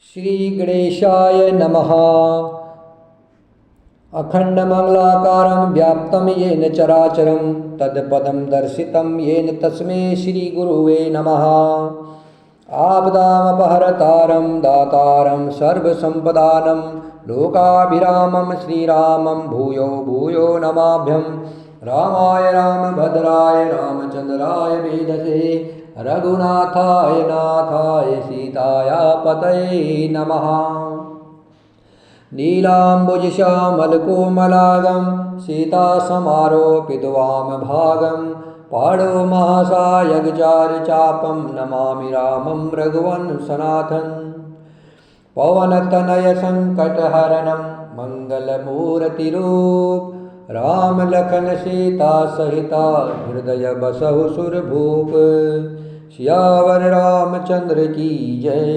श्री गणेशाय नमः। अखंडमंगलाकारं व्याप्तं येन चराचरं तत्पदं दर्शितं येन तस्मै श्रीगुरुवे नमः। आपदामपहर्तारं दातारं सर्वसम्पदानं लोकाभिरामं श्रीरामं भूयो भूयो नमाभ्यं। रामाय रामभद्राय रामचन्द्राय वेधसे रघुनाथाय नाथाय सीताया पतये नमः। नीलाम्बुजश्यामलकोमलागं सीतासमारोपितवामभागं पाणो महासायकचारुचापं नमामि रामं रघुवंशनाथं। पवनतनयसङ्कटहरणं मङ्गलमूर्तिरूप राम लखन सीता सहिता हृदय बसहु सुरभूप। सियावर रामचंद्र की जय।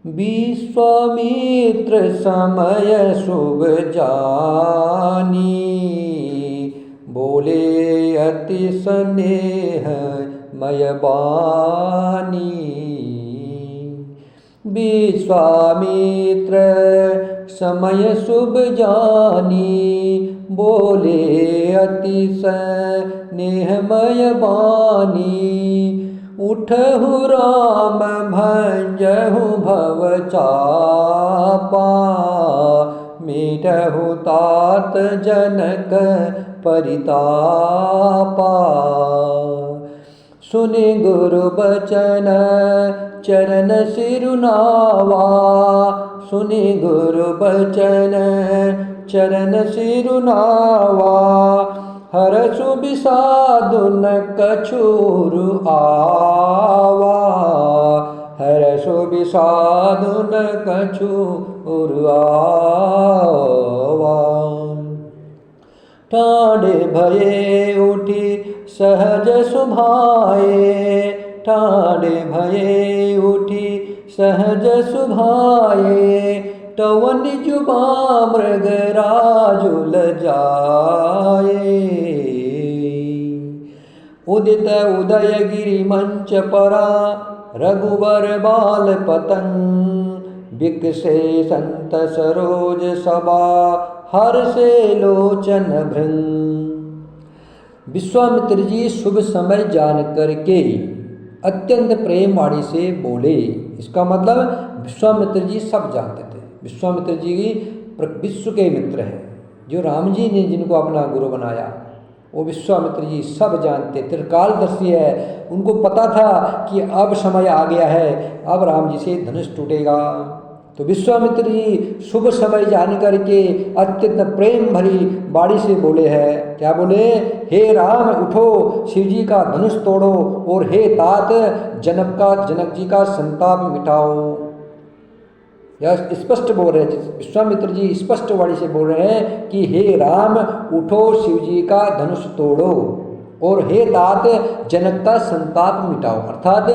विश्वामित्र समय शुभ जानी बोले अति स्नेह मय बानी। विश्वामित्र समय शुभ जानी बोले अति स्नेहमय बानी। उठहु राम भंजहु भव चापा मिटहु तात जनक परितापा। सुनि गुरु बचन चरण सिरुनावा सुनि गुरु बचन चरण सिरुनावा। हरषु विषादु न कछुरु आवा हरषु विषादु न कछुरु आवा। ठाणे भये उठी सहज सुभाए ठाणे भये उठी सहज सुभाए। टवन जुबा मृग राजुल जाए। उदित उदय गिरि मंच परा रघुवर बाल पतंग। बिकसे संत सरोज सभा हर्षे लोचन भृंग। विश्वामित्र जी शुभ समय जान करके अत्यंत प्रेम वाणी से बोले। इसका मतलब विश्वामित्र जी सब जानते थे। विश्वामित्र जी विश्व के मित्र हैं, जो राम जी ने जिनको अपना गुरु बनाया वो विश्वामित्र जी सब जानते, त्रिकालदर्शी है। उनको पता था कि अब समय आ गया है, अब राम जी से धनुष टूटेगा। तो विश्वामित्र जी शुभ समय जान करके अत्यंत प्रेम भरी बाणी से बोले हैं। क्या बोले? हे राम उठो, शिव जी का धनुष तोड़ो, और हे तात जनक जी का संताप मिटाओ। यह स्पष्ट बोल रहे हैं, विश्वामित्र जी स्पष्ट वाणी से बोल रहे हैं कि हे राम उठो, शिव जी का धनुष तोड़ो, और हे तात जनक का संताप मिटाओ। अर्थात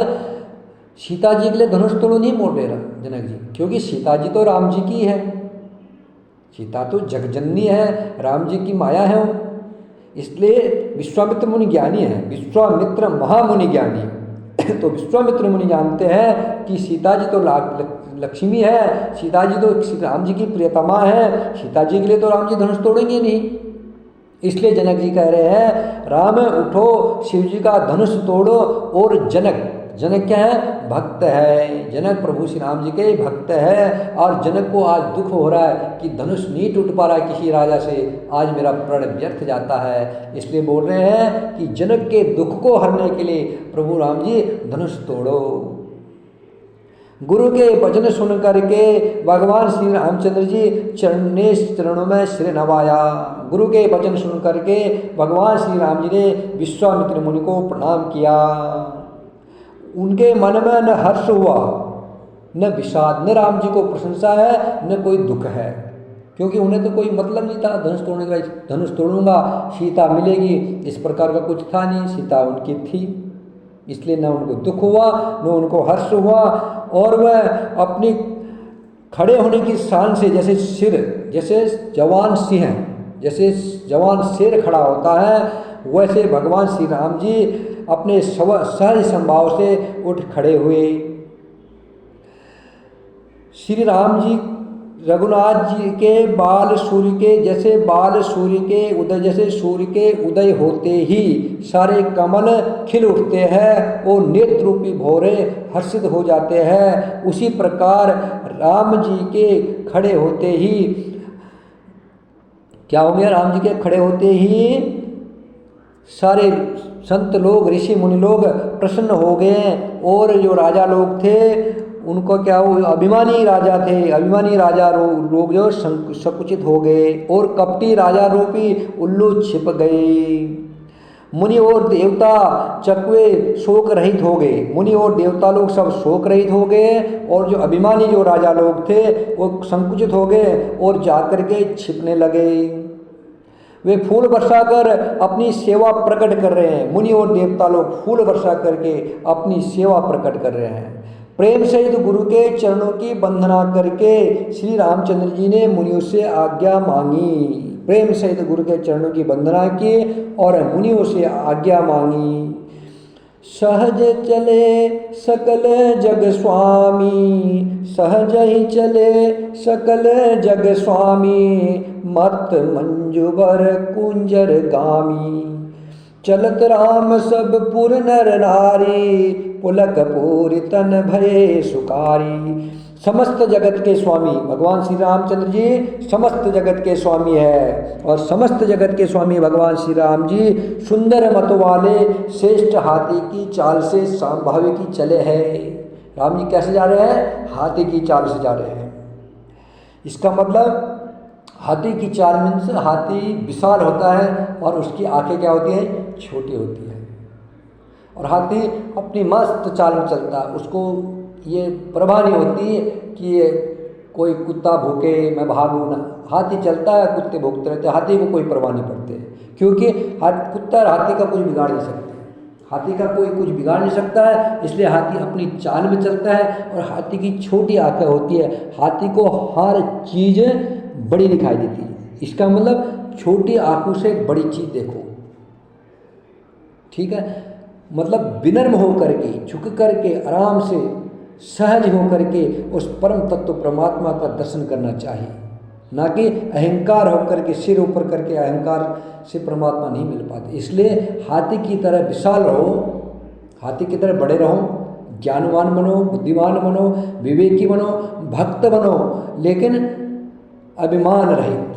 सीता जी के लिए धनुष तोड़ो नहीं बोल रहे जनक जी, क्योंकि सीता जी तो राम जी की है। सीता तो जगजननी है, राम जी की माया है वो। इसलिए विश्वामित्र मुनि ज्ञानी है, विश्वामित्र महामुनि ज्ञानी। तो विश्वामित्र मुनि जानते हैं कि सीता जी तो लक्ष्मी है, सीता जी तो राम जी की प्रियतमा है, सीता जी के लिए तो राम जी धनुष तोड़ेंगे नहीं। इसलिए जनक जी कह रहे हैं राम उठो, शिव जी का धनुष तोड़ो। और जनक क्या है? भक्त है। जनक प्रभु श्री राम जी के भक्त है, और जनक को आज दुख हो रहा है कि धनुष नहीं टूट पा रहा है किसी राजा से, आज मेरा प्रण व्यर्थ जाता है। इसलिए बोल रहे हैं कि जनक के दुख को हरने के लिए प्रभु राम जी धनुष तोड़ो। गुरु के वचन सुन करके भगवान श्री रामचंद्र जी चरणों में सिर नवाया। गुरु के वचन सुन करके भगवान श्री राम जी ने विश्वामित्र मुनि को प्रणाम किया। उनके मन में न हर्ष हुआ न विषाद, न राम जी को प्रशंसा है न कोई दुख है, क्योंकि उन्हें तो कोई मतलब नहीं था धनुष तोड़ने का। धनुष तोड़ूंगा, सीता मिलेगी, इस प्रकार का कुछ था नहीं। सीता उनकी थी, इसलिए न उनको दुख हुआ न उनको हर्ष हुआ। और वह अपनी खड़े होने की शान से जैसे जवान सिंह जैसे जवान शेर खड़ा होता है, वैसे भगवान श्री राम जी अपने सहज संभाव से उठ खड़े हुए। श्री राम जी रघुनाथ जी के बाल सूर्य के जैसे, बाल सूर्य के उदय जैसे, सूर्य के उदय होते ही सारे कमल खिल उठते हैं और नेत्र रूपी भौरे हर्षित हो जाते हैं, उसी प्रकार राम जी के खड़े होते ही क्या हो गया? राम जी के खड़े होते ही सारे संत लोग, ऋषि मुनि लोग प्रसन्न हो गए। और जो राजा लोग थे उनको क्या हो, अभिमानी राजा थे, अभिमानी राजा लोग जो संकुचित हो गए और कपटी राजा रूपी उल्लू छिप गए। मुनि और देवता चकवे शोक रहित हो गए, मुनि और देवता लोग सब शोक रहित हो गए और जो अभिमानी जो राजा लोग थे वो संकुचित हो गए और जाकर के छिपने लगे। वे फूल वर्षा कर अपनी सेवा प्रकट कर रहे हैं, मुनि और देवता लोग फूल वर्षा करके अपनी सेवा प्रकट कर रहे हैं। प्रेम सहित गुरु के चरणों की वंदना करके श्री रामचंद्र जी ने मुनियों से आज्ञा मांगी। प्रेम सहित गुरु के चरणों की वंदना की और मुनियों से आज्ञा मांगी। सहज चले सकल जग स्वामी, सहज ही चले सकल जग स्वामी, मत मंजुबर कुंजर गामी। चलत राम सब पुर नर नारी, पुलक पूरी तन भये सुकारी। समस्त जगत के स्वामी भगवान श्री रामचंद्र जी समस्त जगत के स्वामी है और समस्त जगत के स्वामी भगवान श्री राम जी सुंदर मत वाले श्रेष्ठ हाथी की चाल से स्वाभाविक चले हैं। राम जी कैसे जा रहे हैं? हाथी की चाल से जा रहे हैं। इसका मतलब हाथी की चाल मीन्स हाथी विशाल होता है और उसकी आंखें क्या होती हैं? छोटी होती है। और हाथी अपनी मस्त चाल में चलता है, उसको ये परवाह नहीं होती कि ये कोई कुत्ता भूखे मैं भागूँ ना। हाथी चलता है, कुत्ते भूखते रहते हैं, हाथी को कोई परवाह नहीं पड़ते, क्योंकि कुत्ता और हाथी का कुछ बिगाड़ नहीं सकते, हाथी का कोई कुछ बिगाड़ नहीं सकता है। इसलिए हाथी अपनी चाल में चलता है और हाथी की छोटी आंखें होती है, हाथी को हर चीज़ बड़ी दिखाई देती है। इसका मतलब छोटी आंखों से बड़ी चीज़ देखो, ठीक है। मतलब विनम्र होकर के, झुक करके, आराम से, सहज होकर के उस परम तत्व परमात्मा का दर्शन करना चाहिए, ना कि अहंकार होकर के, सिर ऊपर करके अहंकार से परमात्मा नहीं मिल पाते। इसलिए हाथी की तरह विशाल रहो, हाथी की तरह बड़े रहो, ज्ञानवान बनो, बुद्धिमान बनो, विवेकी बनो, भक्त बनो, लेकिन अभिमान रहित,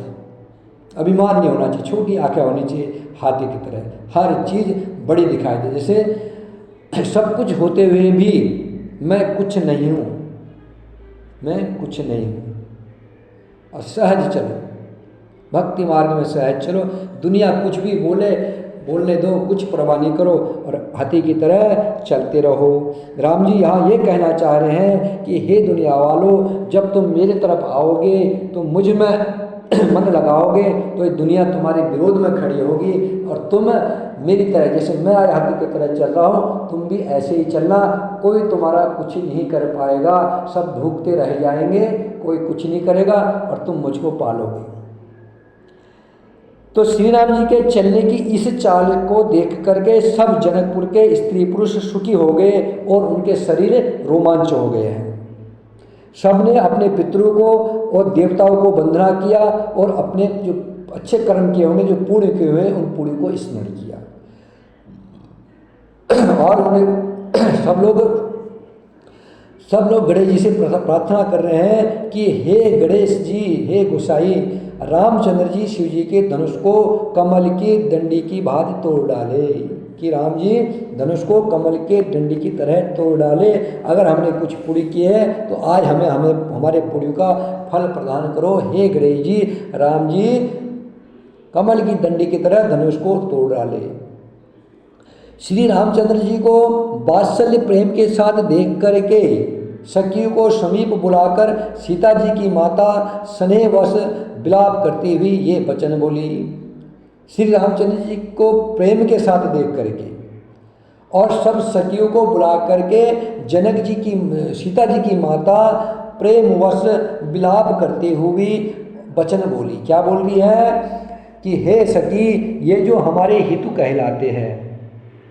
अभिमान नहीं होना चाहिए, छोटी आंखें होनी चाहिए हाथी की तरह, हर चीज़ बड़ी दिखाई दे। जैसे सब कुछ होते हुए भी मैं कुछ नहीं हूँ, मैं कुछ नहीं हूँ। और सहज चलो, भक्ति मार्ग में सहज चलो, दुनिया कुछ भी बोलने दो, कुछ परवाह नहीं करो और हाथी की तरह चलते रहो। राम जी यहाँ ये कहना चाह रहे हैं कि हे दुनिया वालों, जब तुम मेरे तरफ आओगे तो मुझ में मन लगाओगे तो ये दुनिया तुम्हारे विरोध में खड़ी होगी और तुम मेरी तरह, जैसे मैं आज हाथी की तरह चल रहा हूँ, तुम भी ऐसे ही चलना। कोई तुम्हारा कुछ नहीं कर पाएगा, सब भूखते रह जाएंगे, कोई कुछ नहीं करेगा और तुम मुझको पालोगे। तो श्री राम जी के चलने की इस चाल को देख करके सब जनकपुर के स्त्री पुरुष सुखी हो गए और उनके शरीर रोमांच हो गए हैं। सबने अपने पितरों को और देवताओं को वंदना किया और अपने जो अच्छे कर्म किए होंगे, जो पुण्य किए हुए, उन पुण्य को स्मरण किया। और उन्हें सब लोग गणेश जी से प्रार्थना कर रहे हैं कि हे गणेश जी, हे गोसाई, रामचंद्र जी शिव जी के धनुष को कमल की डंडी की भांति तोड़ डाले, कि राम जी धनुष को कमल के डंडी की तरह तोड़ डाले। अगर हमने कुछ पुण्य किए हैं तो आज हमें हमारे पुण्य का फल प्रदान करो। हे गणेश जी, राम जी कमल की डंडी की तरह धनुष को तोड़ डाले। श्री रामचंद्र जी को वात्सल्य प्रेम के साथ देख करके सखियों को समीप बुलाकर सीता जी की माता स्नेहवश विलाप करती हुई ये वचन बोली। श्री रामचंद्र जी को प्रेम के साथ देख करके और सब सखियों को बुला करके जनक जी की, सीता जी की माता प्रेमवश विलाप करते हुए वचन बोली। क्या बोल रही है कि हे सखी, ये जो हमारे हितु कहलाते हैं,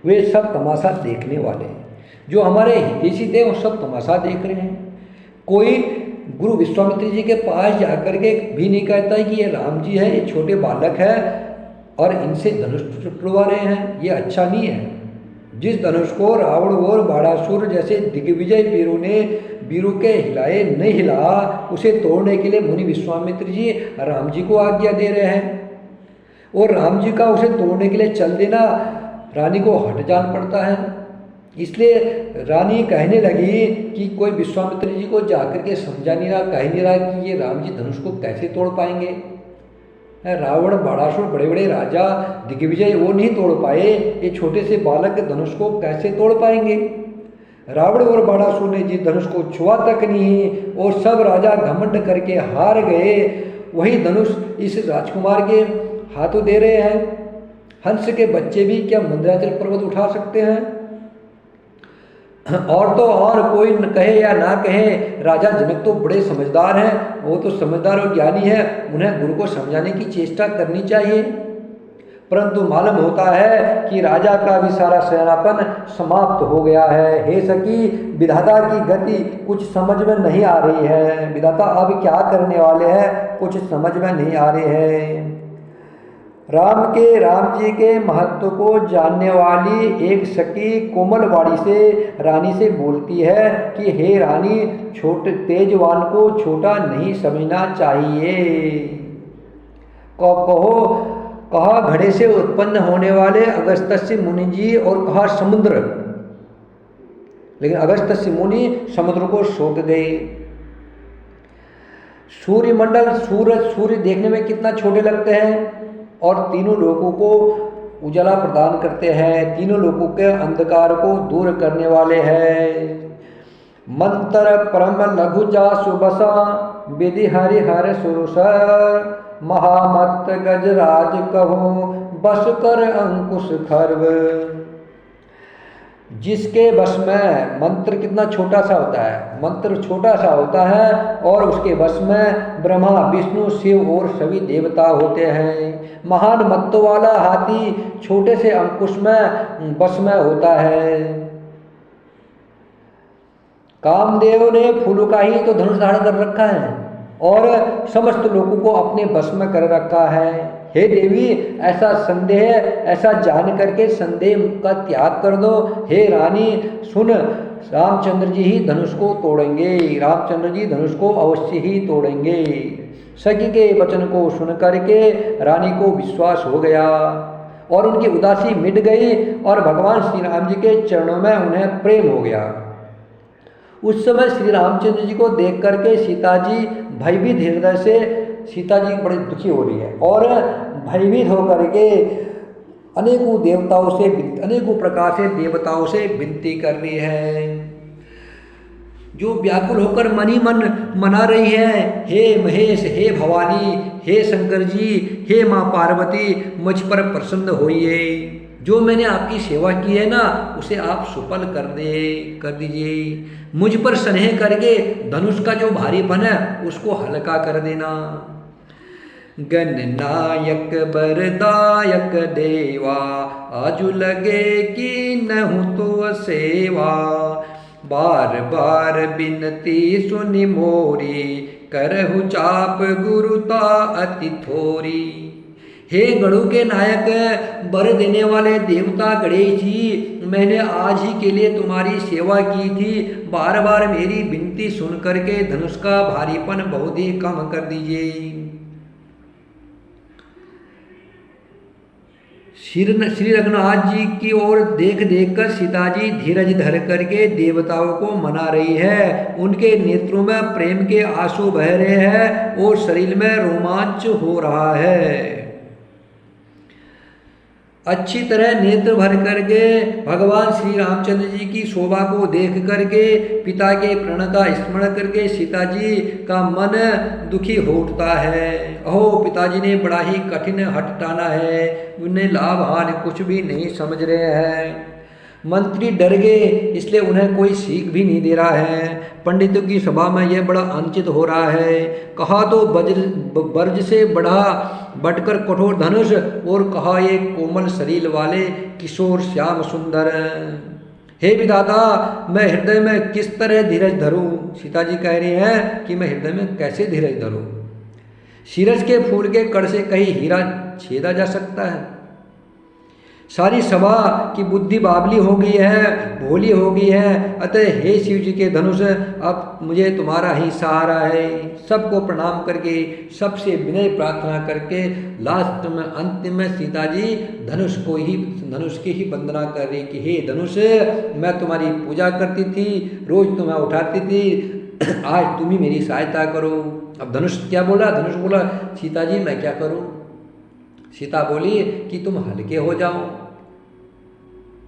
वे सब तमाशा देखने वाले हैं। जो हमारे हितैषी थे वो सब तमाशा देख रहे हैं। कोई गुरु विश्वामित्र जी के पास जाकर के भी नहीं कहता है कि ये राम जी है, ये छोटे बालक है और इनसे धनुष टुटवा रहे हैं, ये अच्छा नहीं है। जिस धनुष को रावण और बाणासुर जैसे दिग्विजय वीरों के हिलाए नहीं हिला, उसे तोड़ने के लिए मुनि विश्वामित्र जी राम जी को आज्ञा दे रहे हैं। और राम जी का उसे तोड़ने के लिए चल देना रानी को हट जान पड़ता है। इसलिए रानी कहने लगी कि कोई विश्वामित्र जी को जाकर के समझा नहीं रहा, कह नहीं रहा कि ये राम जी धनुष को कैसे तोड़ पाएंगे। रावण बाणासुर बड़े बड़े राजा दिग्विजय वो नहीं तोड़ पाए, ये छोटे से बालक के धनुष को कैसे तोड़ पाएंगे। रावण और बाणासुर ने जिस धनुष को छुआ तक नहीं और सब राजा घमंड करके हार गए, वही धनुष इस राजकुमार के हाथों दे रहे हैं। हंस के बच्चे भी क्या मंदराचल पर्वत उठा सकते हैं। और तो और कोई न कहे या ना कहे, राजा जनक तो बड़े समझदार हैं, वो तो समझदार और ज्ञानी है, उन्हें गुरु को समझाने की चेष्टा करनी चाहिए। परंतु मालूम होता है कि राजा का भी सारा सेनापन समाप्त हो गया है। हे सखी, विधाता की गति कुछ समझ में नहीं आ रही है। विधाता अब क्या करने वाले हैं, कुछ समझ में नहीं आ रहे हैं। राम जी के महत्व को जानने वाली एक सखी कोमल वाणी से रानी से बोलती है कि हे रानी, छोटे तेजवान को छोटा नहीं समझना चाहिए। कहा घड़े से उत्पन्न होने वाले अगस्त्य मुनि जी और कहा समुद्र, लेकिन अगस्त्य मुनि समुद्र को सोख गए। सूर्यमंडल सूर्य देखने में कितना छोटे लगते हैं और तीनों लोगों को उजाला प्रदान करते हैं, तीनों लोगों के अंधकार को दूर करने वाले हैं। मंत्र परम लघु जासु बसा विधि हरिहर सुरसर, महामत गजराज कहो बस कर अंकुश खर्व। जिसके बस में मंत्र कितना छोटा सा होता है, मंत्र छोटा सा होता है और उसके बस में ब्रह्मा विष्णु शिव और सभी देवता होते हैं। महान मत्त वाला हाथी छोटे से अंकुश में बस में होता है। कामदेव ने फूलों का ही तो धनुष धारण कर रखा है और समस्त लोगों को अपने बस में कर रखा है। हे देवी, ऐसा संदेह, ऐसा जान करके संदेह का त्याग कर दो। हे रानी सुन, रामचंद्र जी ही धनुष को तोड़ेंगे, रामचंद्र जी धनुष को अवश्य ही तोड़ेंगे। सखी के वचन को सुन करके रानी को विश्वास हो गया और उनकी उदासी मिट गई और भगवान श्री राम जी के चरणों में उन्हें प्रेम हो गया। उस समय श्री रामचंद्र जी को देख करके सीता जी भयभीत हृदय से, सीता जी बड़ी दुखी हो रही है और भयभीत होकर के अनेकों प्रकार से देवताओं से विनती कर रही है, जो व्याकुल होकर मन ही मन मना रही है। हे महेश, हे भवानी, हे शंकर जी, हे माँ पार्वती, मुझ पर प्रसन्न होइए। जो मैंने आपकी सेवा की है ना, उसे आप सुफल कर दीजिए। मुझ पर स्नेह करके धनुष का जो भारीपन है उसको हल्का कर देना। गणनायक बरदायक देवा, आजु लगे कि नहु तो सेवा। बार बार बिनती सुनि मोरी, करहु चाप गुरुता अति थोरी। हे गणों के नायक, वर देने वाले देवता गणेश जी, मैंने आज ही के लिए तुम्हारी सेवा की थी। बार बार मेरी विनती सुन करके धनुष का भारीपन बहुत ही कम कर दीजिए। श्री रघुनाथ जी की ओर देख कर सीता जी धीरज धर करके देवताओं को मना रही है। उनके नेत्रों में प्रेम के आंसू बह रहे हैं और शरीर में रोमांच हो रहा है। अच्छी तरह नेत्र भर करके भगवान श्री रामचंद्र जी की शोभा को देख करके, पिता के प्रण का स्मरण करके सीता जी का मन दुखी हो उठता है। अहो, पिताजी ने बड़ा ही कठिन हठ टाना है, उन्हें लाभ हानि कुछ भी नहीं समझ रहे हैं। मंत्री डर गए, इसलिए उन्हें कोई सीख भी नहीं दे रहा है। पंडितों की सभा में यह बड़ा अनुचित हो रहा है। कहा तो बर्ज से बढ़ा बढ़कर कठोर धनुष, और कहा ये कोमल शरीर वाले किशोर श्याम सुंदर। हे विधाता, मैं हृदय में किस तरह धीरज धरूं? सीता जी कह रही हैं कि मैं हृदय में कैसे धीरज धरूं? शीरज के फूल के कण से कहीं हीरा छेदा जा सकता है? सारी सभा की बुद्धि बावली हो गई है, भोली हो गई है। अतः हे शिव जी के धनुष, अब मुझे तुम्हारा ही सहारा है। सबको प्रणाम करके, सबसे विनय प्रार्थना करके लास्ट में अंतिम में सीता जी धनुष की ही वंदना कर रही कि हे धनुष, मैं तुम्हारी पूजा करती थी, रोज तुम्हें उठाती थी, आज तुम ही मेरी सहायता करो। अब धनुष क्या बोला? धनुष बोला सीता जी मैं क्या करूं? सीता बोली कि तुम हल्के हो जाओ।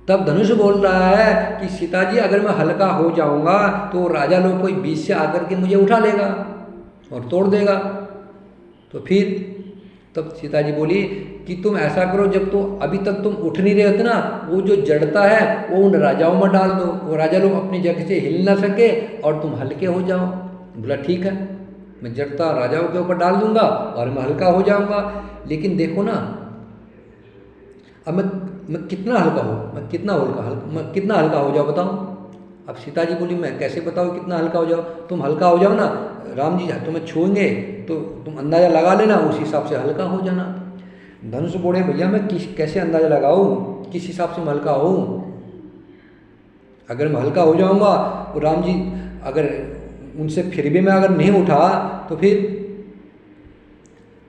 तब धनुष बोल रहा है कि सीता जी अगर मैं हल्का हो जाऊंगा तो राजा लोग कोई बीच से आकर के मुझे उठा लेगा और तोड़ देगा। तो फिर तब सीता जी बोली कि तुम ऐसा करो, जब तो अभी तक तुम उठ नहीं रहे थे ना, वो जो जड़ता है वो उन राजाओं में डाल दो, वो राजा लोग अपनी जगह से हिल ना सके और तुम हल्के हो जाओ। बोला ठीक है, मैं जड़ता राजाओं के ऊपर डाल दूंगा और मैं हल्का हो जाऊंगा। लेकिन देखो ना, अब मैं कितना हल्का हूँ, मैं कितना हल्का हो जाओ बताओ। अब सीता जी बोली मैं कैसे बताऊँ कितना हल्का हो जाओ? तुम हल्का हो जाओ ना, राम जी तुम्हें छूएंगे तो तुम अंदाज़ा लगा लेना, उस हिसाब से हल्का हो जाना। धनुष बोले भैया मैं कैसे अंदाज़ा लगाऊँ, किस हिसाब से मैं हल्का हूँ? अगर मैं हल्का हो जाऊँगा और राम जी अगर उनसे फिर भी मैं अगर नहीं उठा तो फिर?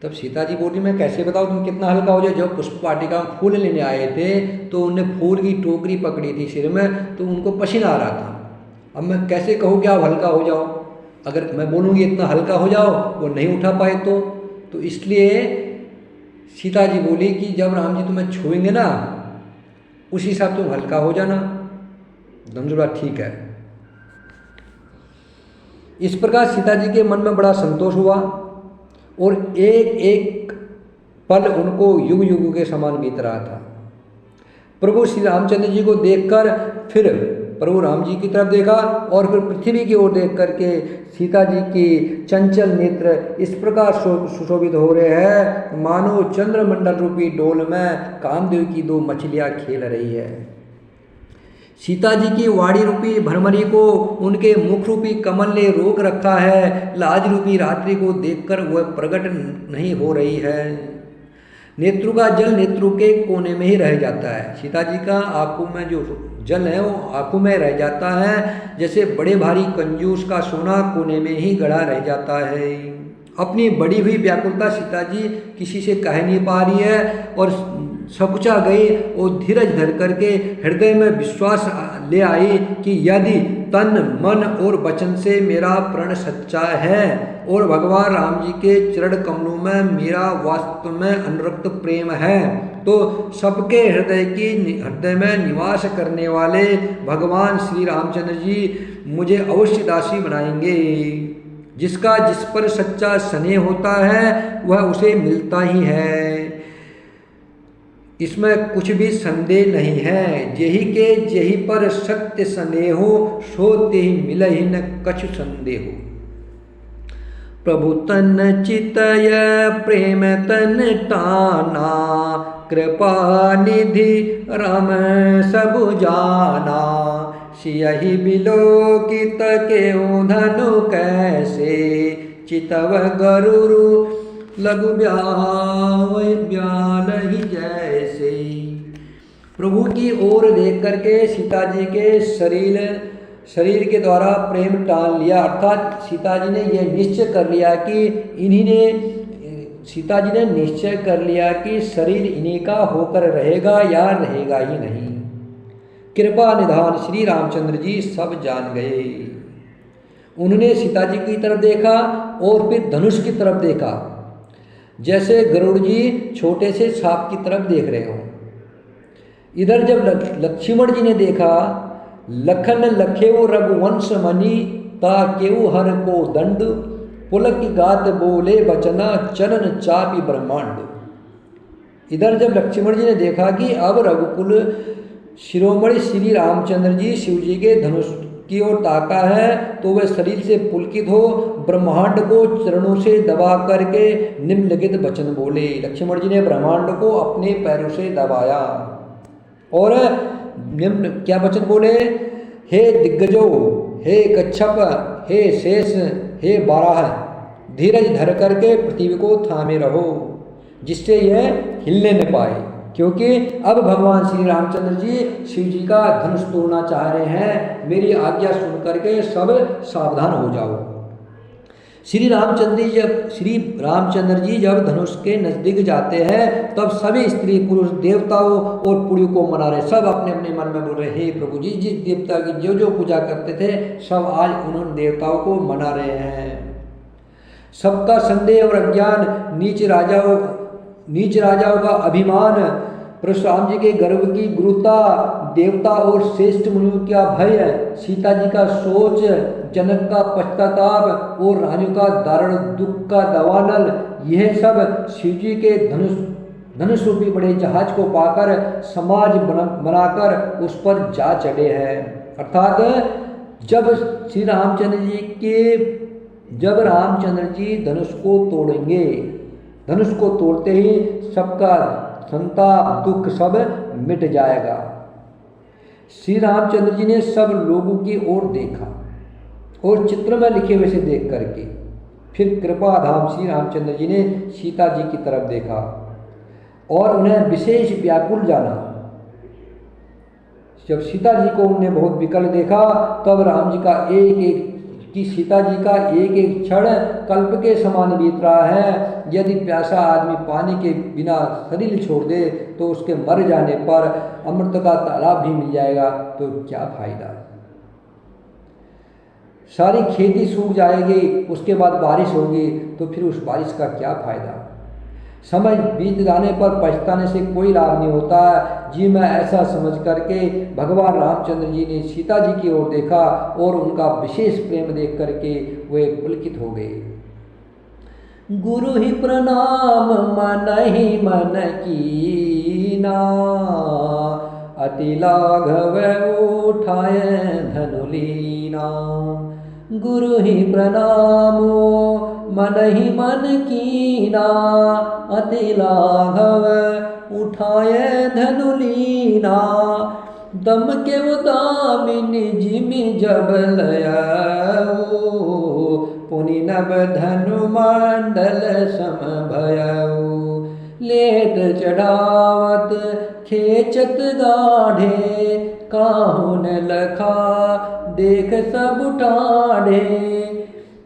तब सीता जी बोली मैं कैसे बताऊँ तुम कितना हल्का हो जाए? जब पुष्प वाटिका में फूल लेने आए थे तो उन्हें फूल की टोकरी पकड़ी थी सिर में, तो उनको पसीना आ रहा था। अब मैं कैसे कहूँ कि आप हल्का हो जाओ? अगर मैं बोलूँगी इतना हल्का हो जाओ, वो नहीं उठा पाए तो इसलिए सीता जी बोली कि जब राम जी तुम्हें छुएंगे ना, उसी हिसाब तुम हल्का हो जाना। धनुष बोला ठीक है। इस प्रकार सीता जी के मन में बड़ा संतोष हुआ और एक एक पल उनको युग युग के समान बीत रहा था। प्रभु श्री रामचंद्र जी को देखकर फिर प्रभु राम जी की तरफ देखा और फिर पृथ्वी की ओर देख करके सीता जी की चंचल नेत्र इस प्रकार सुशोभित हो रहे हैं मानो चंद्रमंडल रूपी डोल में कामदेव की दो मछलियां खेल रही है। सीता जी की वाणी रूपी भ्रमरी को उनके मुख रूपी कमल ने रोक रखा है। लाज रूपी रात्रि को देखकर वह प्रकट नहीं हो रही है। नेत्रों का जल नेत्रों के कोने में ही रह जाता है। सीता जी का आंखों में जो जल है वो आंखों में रह जाता है, जैसे बड़े भारी कंजूस का सोना कोने में ही गड़ा रह जाता है। अपनी बड़ी हुई व्याकुलता सीता जी किसी से कह नहीं पा रही है और सकुचा गई और धीरज धर करके हृदय में विश्वास ले आई कि यदि तन मन और वचन से मेरा प्रण सच्चा है और भगवान राम जी के चरण कमलों में मेरा वास्तव में अनुरक्त प्रेम है, तो सबके हृदय में निवास करने वाले भगवान श्री रामचंद्र जी मुझे अवश्य दासी बनाएंगे। जिसका जिस पर सच्चा स्नेह होता है वह उसे मिलता ही है, इसमें कुछ भी संदेह नहीं है। जेहि के जेहि पर सत्य स्नेहो सो तेहि मिलहि न कछु संदेहो। प्रभु तन चितय प्रेम तन टाना कृपा निधि राम सब जाना। सियहि बिलोकित केउ धनु कैसे चितव गरुरु लघु ब्यालहि जैसे। प्रभु की ओर देख करके सीता जी के शरीर के द्वारा प्रेम टाल लिया, अर्थात सीता जी ने यह निश्चय कर लिया कि सीता जी ने निश्चय कर लिया कि शरीर इन्हीं का होकर रहेगा या रहेगा ही नहीं। कृपा निधान श्री रामचंद्र जी सब जान गए। उन्होंने सीता जी की तरफ देखा और फिर धनुष की तरफ देखा, जैसे गरुड़ जी छोटे से सांप की तरफ देख रहे हो। इधर जब लक्ष्मण जी ने देखा, लखन लखेऊ रघुवंश मणि ता केऊ हर को दंड पुलक गात बोले बचना चरण चापी ब्रह्मांड। इधर जब लक्ष्मण जी ने देखा कि अब रघुकुल शिरोमणि श्री रामचंद्र जी शिव जी के धनुष की ओर ताका है तो वह शरीर से पुलकित हो ब्रह्मांड को चरणों से दबा करके निम्नलिखित वचन बोले। लक्ष्मण जी ने ब्रह्मांड को अपने पैरों से दबाया और निम्न क्या वचन बोले, हे दिग्गजो, हे कच्छप, हे शेष, हे बाराह, धीरज धर करके पृथ्वी को थामे रहो जिससे यह हिलने न पाए, क्योंकि अब भगवान श्री रामचंद्र जी शिव जी का धनुष तोड़ना चाह रहे हैं। मेरी आज्ञा सुन करके सब सावधान हो जाओ। श्री रामचंद्र जी जब धनुष के नजदीक जाते हैं तब सभी स्त्री पुरुष देवताओं और पुड़ियों को मना रहे, सब अपने अपने मन में बोल रहे, हे प्रभु जी, जिस देवता की जो जो पूजा करते थे सब आज उन्होंने देवताओं को मना रहे हैं। सबका संदेह और अज्ञान, नीच राजाओं का अभिमान, परशुराम जी के गर्व की गुरुता, देवता और श्रेष्ठ मुनियों का भय, सीता जी का सोच, जनक का पश्चाताप और रानी का दारुण दुख का दवानल, यह सब शिव जी के धनुष रूपी बड़े जहाज को पाकर समाज बनाकर उस पर जा चढ़े हैं। अर्थात जब रामचंद्र जी धनुष को तोड़ेंगे, धनुष को तोड़ते ही सबका संताप दुख सब मिट जाएगा। श्री रामचंद्र जी ने सब लोगों की ओर देखा और चित्र में लिखे हुए से देख करके फिर कृपा धाम श्री रामचंद्र जी ने सीता जी की तरफ देखा और उन्हें विशेष व्याकुल जाना। जब सीता जी को उन्हें बहुत विकल देखा तब राम जी का सीता जी का एक एक क्षण कल्प के समान बीत रहा है। यदि प्यासा आदमी पानी के बिना शरीर छोड़ दे तो उसके मर जाने पर अमृत का तालाब भी मिल जाएगा तो क्या फायदा। सारी खेती सूख जाएगी, उसके बाद बारिश होगी तो फिर उस बारिश का क्या फायदा। समय बीत जाने पर पछताने से कोई लाभ नहीं होता जी। मैं ऐसा समझ करके भगवान रामचंद्र जी ने सीता जी की ओर देखा और उनका विशेष प्रेम देख करके वे पुलकित हो गए। गुरु ही प्रणाम मन ही मन कीना, अति लाघव उठाए धनुलीना। गुरु ही प्रणाम मन ही मन कीना, अति लाघव उठाए धनुलीना। दम के दामिनी जिमि जब लयाओ, पुनि नभ धनु मंडल सम भयाओ। लेत चढ़ावत खेचत गाढ़े, काहुन लखा देख सब ठाढ़े।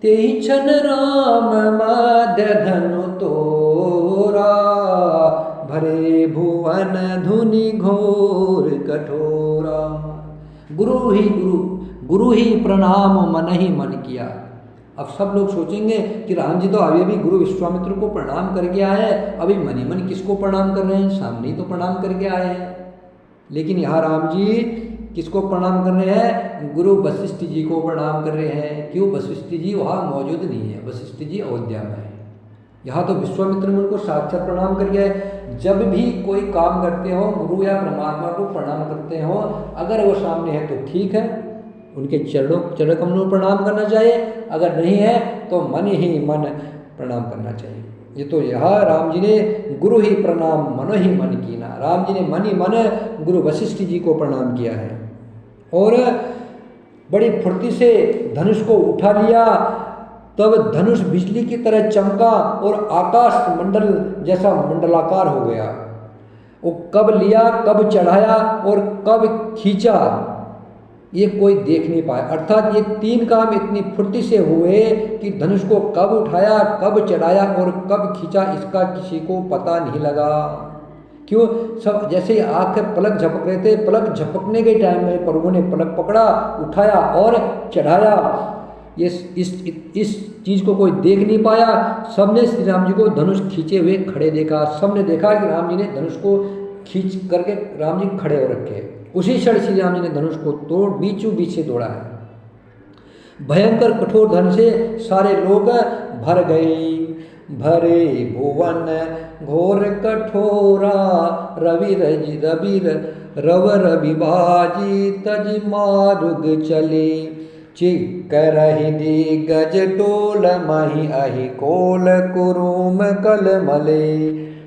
तेहि क्षण राम मध्य धनु तोरा, भरे भुवन धुनि घोर कठोरा। गुरु ही प्रणाम मन ही मन किया। अब सब लोग सोचेंगे कि राम जी तो अभी अभी गुरु विश्वामित्र को प्रणाम करके आए हैं, अभी मन ही मन किसको प्रणाम कर रहे हैं, सामने ही तो प्रणाम करके आए हैं। लेकिन यहाँ राम जी किसको प्रणाम कर रहे हैं, गुरु वशिष्ठ जी को प्रणाम कर रहे हैं। क्यों, वशिष्ठ जी वहाँ मौजूद नहीं है, वशिष्ठ जी अयोध्या में है। यहाँ तो विश्वामित्र मुनि को साक्षात प्रणाम करके आए। जब भी कोई काम करते हो गुरु या परमात्मा को प्रणाम करते हो, अगर वो सामने है तो ठीक है, उनके चरण कमलों प्रणाम करना चाहिए, अगर नहीं है तो मन ही मन प्रणाम करना चाहिए। ये तो यहाँ राम जी ने गुरु ही प्रणाम मन ही मन कीना, राम जी ने मन ही मन गुरु वशिष्ठ जी को प्रणाम किया है और बड़ी फुर्ती से धनुष को उठा लिया। तब धनुष बिजली की तरह चमका और आकाश मंडल जैसा मंडलाकार हो गया। वो कब लिया, कब चढ़ाया और कब खींचा ये कोई देख नहीं पाया। अर्थात ये तीन काम इतनी फुर्ती से हुए कि धनुष को कब उठाया, कब चढ़ाया और कब खींचा इसका किसी को पता नहीं लगा। क्यों, सब जैसे आँख पलक झपक रहे थे, पलक झपकने के टाइम में प्रभु ने पलक पकड़ा, उठाया और चढ़ाया। इस चीज़ को कोई देख नहीं पाया। सबने श्री राम जी को धनुष खींचे हुए खड़े देखा। सबने देखा कि राम जी ने धनुष को खींच करके राम जी खड़े हो रखे। उसी क्षण श्री राम जी ने धनुष को तोड़ बीचों बीच से दौड़ा है। भयंकर कठोर धन से सारे लोग भर गए। भरे भुवन घोर कठोरा, रव रवि बाजी तज मारुग चले। चिक रहि दिग्गज टोल मही अहि कोल कुरुम कल मले।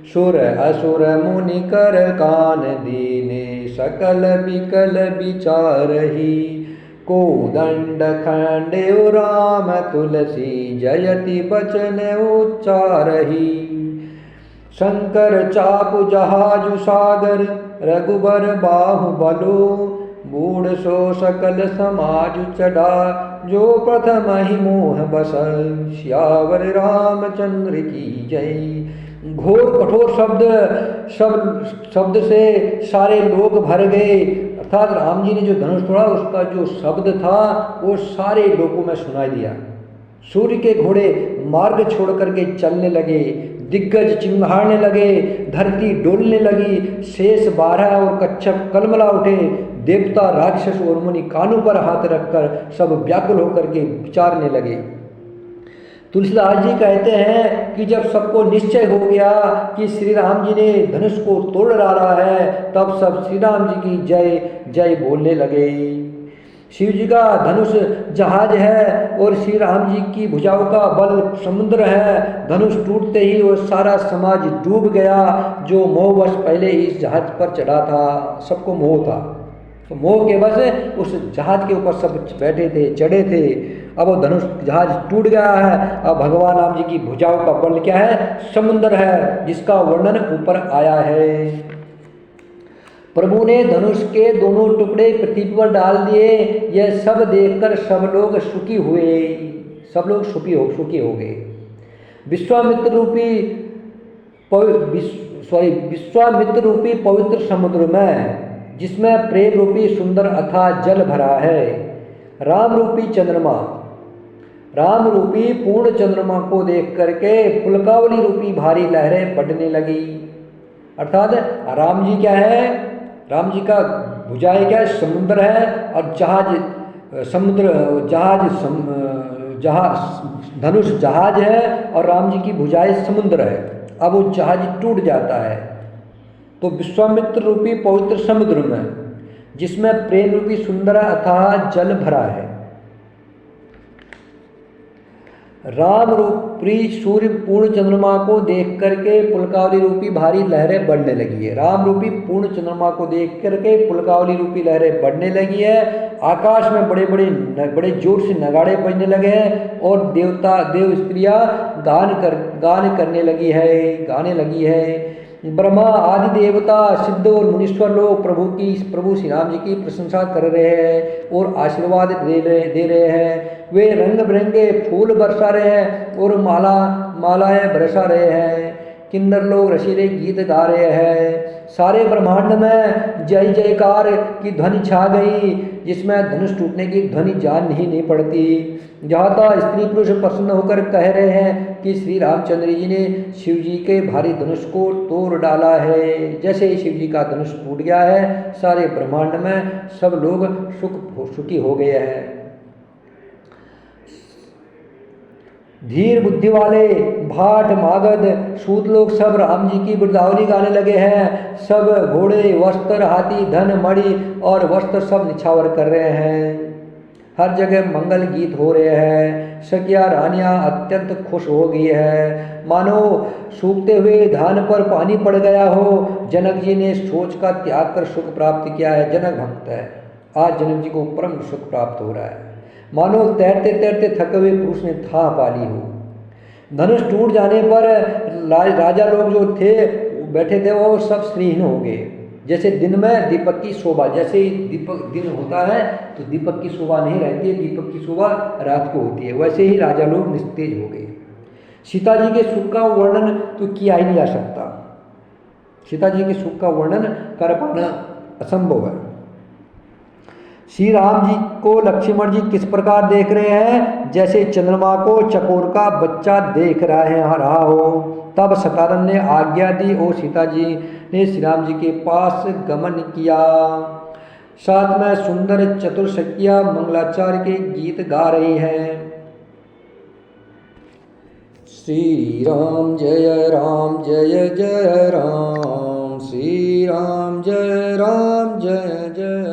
सुर असुर मुनि कर कान दीने, सकल बिकल विचारहि। कोदंड खंडेउ राम तुलसी, जयति बचन उच्चारहि। शंकर चापु जहाजु सागर, रघुबर बाहु बलो। बूढ़ सो सकल समाजु चढ़ा, जो प्रथम ही मोह बस। श्यावर रामचंद्र की जय। घोर कठोर शब्द से सारे लोग भर गए, अर्थात राम जी ने जो धनुष तोड़ा उसका जो शब्द था वो सारे लोगों में सुनाई दिया। सूर्य के घोड़े मार्ग छोड़ करके चलने लगे, दिग्गज चिंगारने लगे, धरती डोलने लगी, शेष 12 और कच्छप कलमला उठे। देवता राक्षस और मुनि कानों पर हाथ रखकर सब व्याकुल होकर के विचारने लगे। तुलसीदास जी कहते हैं कि जब सबको निश्चय हो गया कि श्री राम जी ने धनुष को तोड़ डाला है, तब सब श्री राम जी की जय जय बोलने लगे। शिव जी का धनुष जहाज है और श्री राम जी की भुजाओं का बल समुद्र है। धनुष टूटते ही वो सारा समाज डूब गया, जो मोहवश पहले इस जहाज पर चढ़ा था। सबको मोह था, तो मोह के वश उस जहाज के ऊपर सब बैठे थे, चढ़े थे। अब वो धनुष जहाज टूट गया है। अब भगवान राम जी की भुजाओं का बल क्या है? समुद्र है, जिसका वर्णन ऊपर आया है। प्रभु ने धनुष के दोनों टुकड़े पृथ्वी पर डाल दिए। यह सब देखकर सब लोग सुखी हुए, सब लोग सुखी हो गए। विश्वामित्र रूपी पवित्र समुद्र में, जिसमें प्रेम रूपी सुंदर अथाह जल भरा है, राम रूपी पूर्ण चंद्रमा को देख करके पुलकावली रूपी भारी लहरें बढ़ने लगी। अर्थात राम जी क्या है? राम जी का भुजाएं क्या है? समुद्र है, और धनुष जहाज है और राम जी की भुजाएं समुद्र है। अब वो जहाज टूट जाता है तो विश्वामित्र रूपी पवित्र समुद्र में, जिसमें प्रेम रूपी सुंदर अथाह जल भरा है, राम रूपी सूर्य पूर्ण चंद्रमा को देख करके पुलकावली रूपी भारी लहरें बढ़ने लगी है। राम रूपी पूर्ण चंद्रमा को देख करके पुलकावली रूपी लहरें बढ़ने लगी है। आकाश में बड़े जोर से नगाड़े बजने लगे हैं और देव स्त्रियां गान करने लगी है। ब्रह्मा आदि देवता, सिद्ध और मुनीश्वर लोग प्रभु श्री राम जी की प्रशंसा कर रहे हैं और आशीर्वाद दे रहे हैं। वे रंग बिरंगे फूल बरसा रहे हैं और मालाएं बरसा रहे हैं। किन्नर लोग रसीले गीत गा रहे हैं। सारे ब्रह्मांड में जय जयकार की ध्वनि छा गई, जिसमें धनुष टूटने की ध्वनि जान ही नहीं पड़ती। जहाँ तक स्त्री पुरुष प्रसन्न होकर कह रहे हैं कि श्री रामचंद्र जी ने शिव जी के भारी धनुष को तोड़ डाला है। जैसे ही शिव जी का धनुष टूट गया है, सारे ब्रह्मांड में सब लोग सुखी हो गए हैं। धीर बुद्धि वाले भाट मागध सूत लोग सब राम जी की बिरदावली गाने लगे हैं। सब घोड़े वस्त्र हाथी धन मणि और वस्त्र सब निछावर कर रहे हैं। हर जगह मंगल गीत हो रहे हैं। सखिया रानियां अत्यंत खुश हो गई है, मानो सूखते हुए धान पर पानी पड़ गया हो। जनक जी ने सोच का त्याग कर सुख प्राप्त किया है। जनक भक्त है, आज जनक जी को परम सुख प्राप्त हो रहा है, मानो तैरते तैरते थके हुए पुरुष ने था पा ली हो। धनुष टूट जाने पर राजा लोग जो थे बैठे थे वो सब श्रीहीन हो गए। जैसे दिन में दीपक की शोभा, जैसे ही दीपक दिन होता है तो दीपक की शोभा नहीं रहती है, दीपक की शोभा रात को होती है, वैसे ही राजा लोग निस्तेज हो गए। सीता जी के सुख का वर्णन तो किया ही नहीं जा सकता। सीता जी के सुख का वर्णन कर पाना असंभव है। श्री राम जी को लक्ष्मण जी किस प्रकार देख रहे हैं? जैसे चंद्रमा को चकोर का बच्चा देख रहा हो। तब सतारन ने आज्ञा दी और सीता जी ने श्री राम जी के पास गमन किया। साथ में सुंदर चतुर्शक्तियां मंगलाचार्य के गीत गा रही हैं। श्री राम जय जय राम, श्री राम जय जय